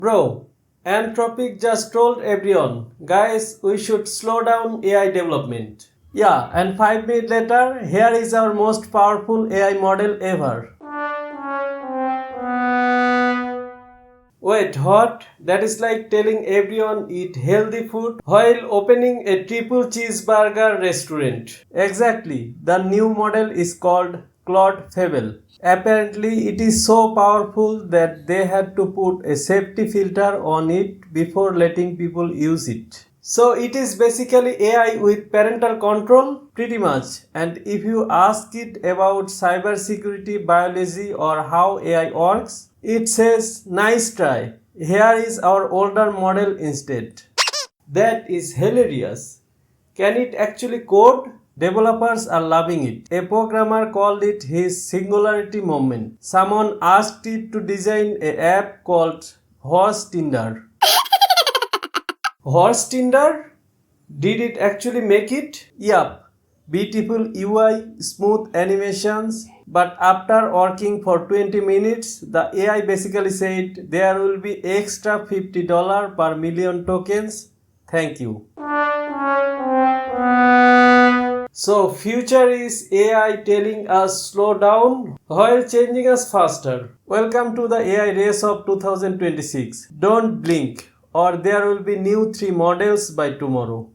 Bro, Anthropic just told everyone, guys, we should slow down AI development. Yeah, and 5 minutes later, here is our most powerful AI model ever. Wait, what? That is like telling everyone eat healthy food while opening a triple cheeseburger restaurant. Exactly. The new model is called Claude Fable. Apparently, it is so powerful that they had to put a safety filter on it before letting people use it. So it is basically AI with parental control, pretty much. And if you ask it about cybersecurity, biology, or how AI works, it says, nice try. Here is our older model instead. That is hilarious. Can it actually code? Developers are loving it. A programmer called it his singularity moment. Someone asked it to design an app called Horse Tinder. Horse Tinder? Did it actually make it? Yup. Beautiful UI, smooth animations. But after working for 20 minutes, the AI basically said there will be extra $50 per million tokens. Thank you. So future is AI telling us slow down while changing us faster. Welcome to the AI race of 2026. Don't blink or there will be new 3 models by tomorrow.